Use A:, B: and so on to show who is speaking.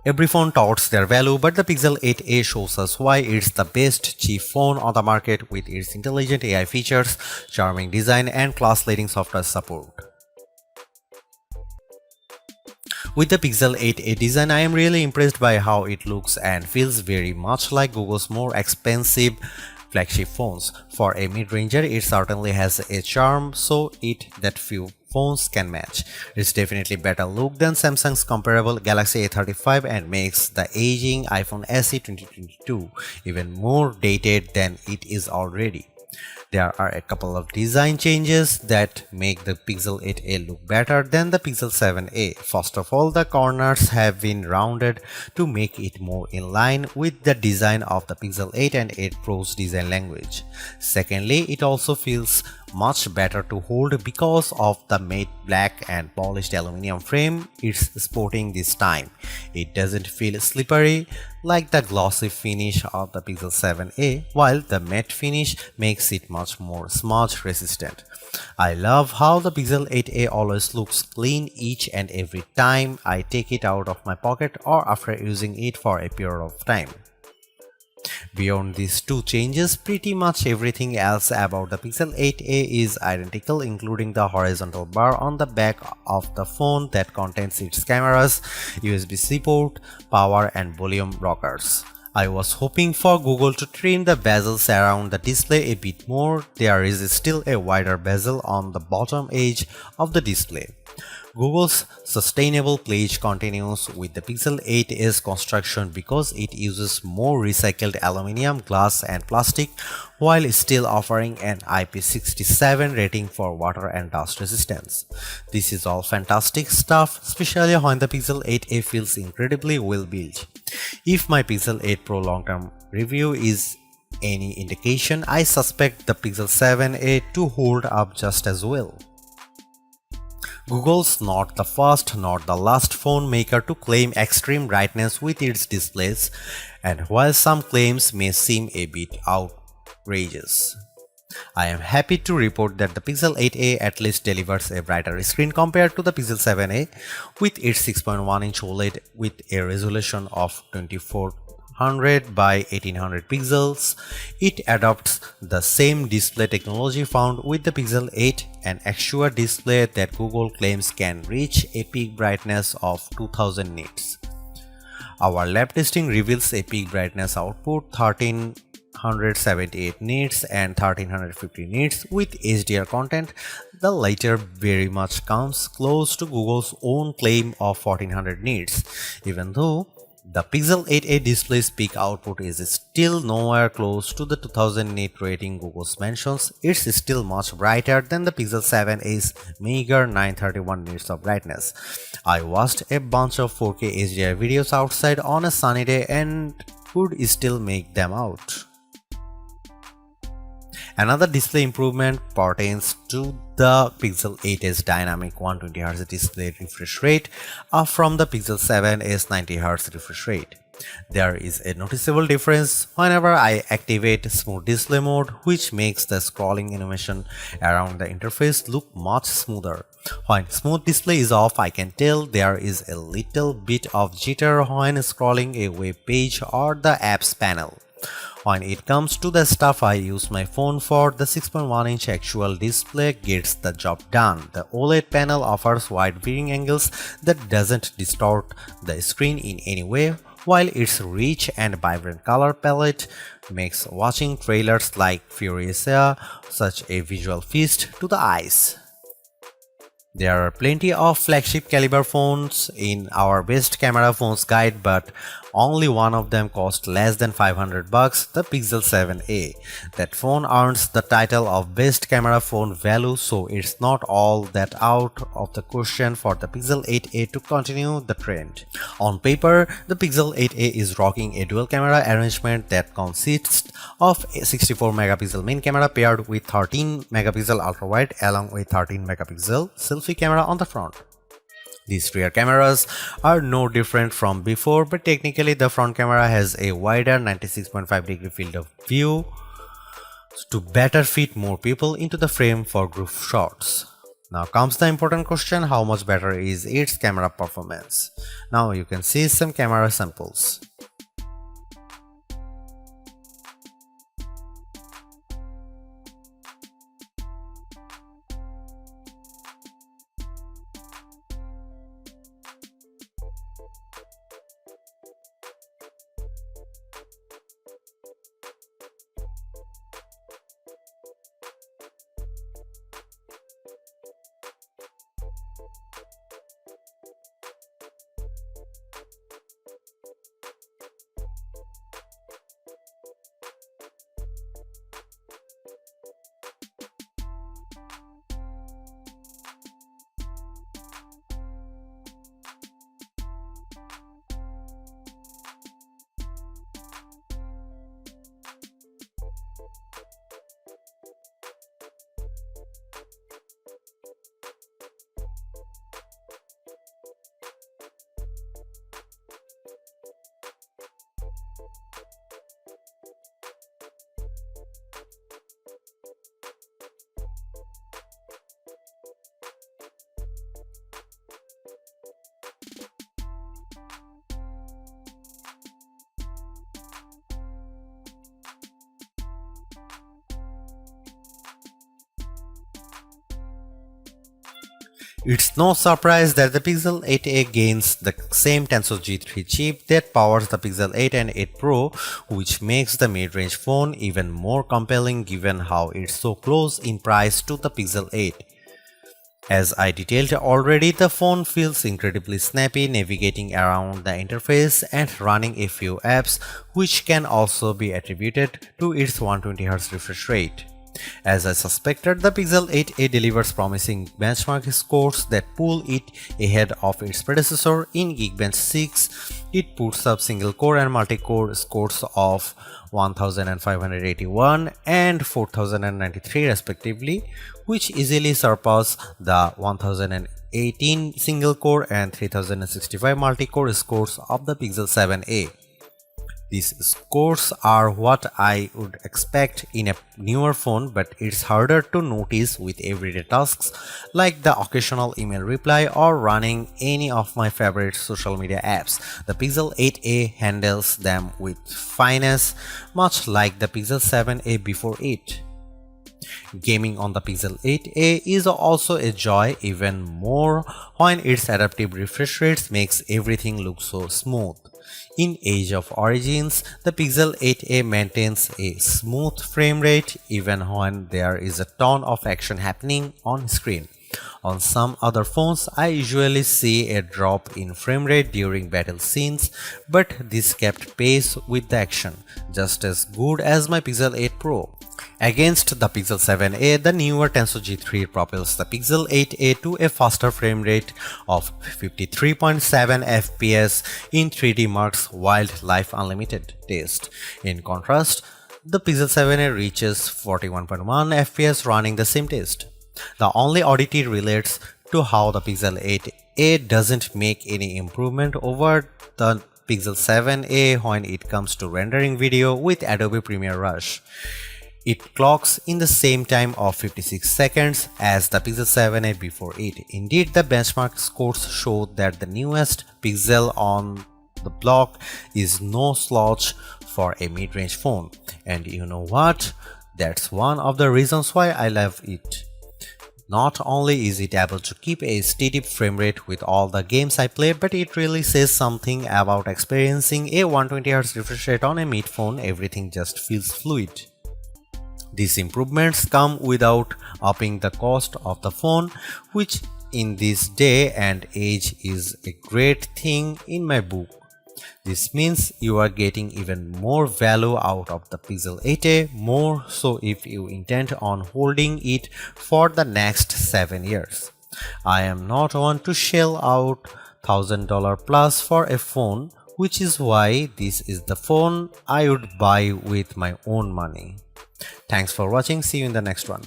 A: Every phone touts their value, but the Pixel 8a shows us why it's the best cheap phone on the market with its intelligent AI features, charming design, and class-leading software support. With the Pixel 8a design, I am really impressed by how it looks and feels very much like Google's more expensive flagship phones. For a mid-ranger, it certainly has a charm that few phones can match. It's definitely better look than Samsung's comparable Galaxy A35 and makes the aging iPhone SE 2022 even more dated than it is already. There are a couple of design changes that make the Pixel 8a look better than the Pixel 7a. First of all, the corners have been rounded to make it more in line with the design of the Pixel 8 and 8 Pro's design language. Secondly, it also feels much better to hold because of the matte black and polished aluminum frame it's sporting this time. It doesn't feel slippery like the glossy finish of the Pixel 7a, while the matte finish makes it much more smudge resistant. I love how the Pixel 8a always looks clean each and every time I take it out of my pocket or after using it for a period of time. Beyond these two changes, pretty much everything else about the Pixel 8a is identical, including the horizontal bar on the back of the phone that contains its cameras, USB-C port, power and volume rockers. I was hoping for Google to trim the bezels around the display a bit more. There is still a wider bezel on the bottom edge of the display. Google's sustainable pledge continues with the Pixel 8's construction because it uses more recycled aluminum, glass and plastic while still offering an IP67 rating for water and dust resistance. This is all fantastic stuff, especially when the Pixel 8a feels incredibly well built. If my Pixel 8 Pro long-term review is any indication, I suspect the Pixel 7a to hold up just as well. Google's not the first nor the last phone maker to claim extreme brightness with its displays, and while some claims may seem a bit outrageous, I am happy to report that the Pixel 8a at least delivers a brighter screen compared to the Pixel 7a with its 6.1-inch OLED with a resolution of 2400 by 1800 pixels. It adopts the same display technology found with the Pixel 8, an actual display that Google claims can reach a peak brightness of 2000 nits. Our lab testing reveals a peak brightness output 1378 nits and 1350 nits with HDR content. The latter very much comes close to Google's own claim of 1400 nits, even though the Pixel 8a display's peak output is still nowhere close to the 2000 nit rating Google mentions. It's still much brighter than the Pixel 7a's meager 931 nits of brightness. I watched a bunch of 4K HDR videos outside on a sunny day and could still make them out. Another display improvement pertains to the Pixel 8's dynamic 120Hz display refresh rate, up from the Pixel 7's 90Hz refresh rate. There is a noticeable difference whenever I activate smooth display mode, which makes the scrolling animation around the interface look much smoother. When smooth display is off, I can tell there is a little bit of jitter when scrolling a web page or the apps panel. When it comes to the stuff I use my phone for, the 6.1-inch actual display gets the job done. The OLED panel offers wide viewing angles that doesn't distort the screen in any way, while its rich and vibrant color palette makes watching trailers like pricier such a visual feast to the eyes. There are plenty of flagship caliber phones in our best camera phones guide, but only one of them cost less than $500, the Pixel 7a. That phone earns the title of best camera phone value, so it's not all that out of the question for the Pixel 8a to continue the trend. On paper, the Pixel 8a is rocking a dual camera arrangement that consists of a 64 megapixel main camera paired with 13 megapixel ultra wide along with 13 megapixel selfie camera on the front. These rear cameras are no different from before, but technically the front camera has a wider 96.5 degree field of view to better fit more people into the frame for group shots. Now comes the important question, how much better is its camera performance? Now you can see some camera samples. It's no surprise that the Pixel 8a gains the same Tensor G3 chip that powers the Pixel 8 and 8 Pro, which makes the mid-range phone even more compelling given how it's so close in price to the Pixel 8. As I detailed already, the phone feels incredibly snappy navigating around the interface and running a few apps, which can also be attributed to its 120Hz refresh rate. As I suspected, the Pixel 8a delivers promising benchmark scores that pull it ahead of its predecessor. In Geekbench 6, it puts up single-core and multi-core scores of 1581 and 4093 respectively, which easily surpass the 1018 single-core and 3065 multi-core scores of the Pixel 7a. These scores are what I would expect in a newer phone, but it's harder to notice with everyday tasks like the occasional email reply or running any of my favorite social media apps. The Pixel 8a handles them with finesse, much like the Pixel 7a before it. Gaming on the Pixel 8a is also a joy, even more when its adaptive refresh rates makes everything look so smooth. In Age of Origins, the Pixel 8a maintains a smooth frame rate even when there is a ton of action happening on screen. On some other phones, I usually see a drop in frame rate during battle scenes, but this kept pace with the action, just as good as my Pixel 8 Pro. Against the Pixel 7a, the newer Tensor G3 propels the Pixel 8a to a faster frame rate of 53.7 fps in 3D Mark's Wildlife Unlimited test. In contrast, the Pixel 7a reaches 41.1 fps running the same test. The only oddity relates to how the Pixel 8a doesn't make any improvement over the Pixel 7a when it comes to rendering video with Adobe Premiere Rush. It clocks in the same time of 56 seconds as the Pixel 7a before it. Indeed, the benchmark scores show that the newest Pixel on the block is no slouch for a mid-range phone. And you know what? That's one of the reasons why I love it. Not only is it able to keep a steady frame rate with all the games I play, but it really says something about experiencing a 120Hz refresh rate on a mid phone. Everything just feels fluid. These improvements come without upping the cost of the phone, which in this day and age is a great thing in my book. This means you are getting even more value out of the Pixel 8a, more so if you intend on holding it for the next 7 years. I am not one to shell out $1000 plus for a phone, which is why this is the phone I would buy with my own money. Thanks for watching. See you in the next one.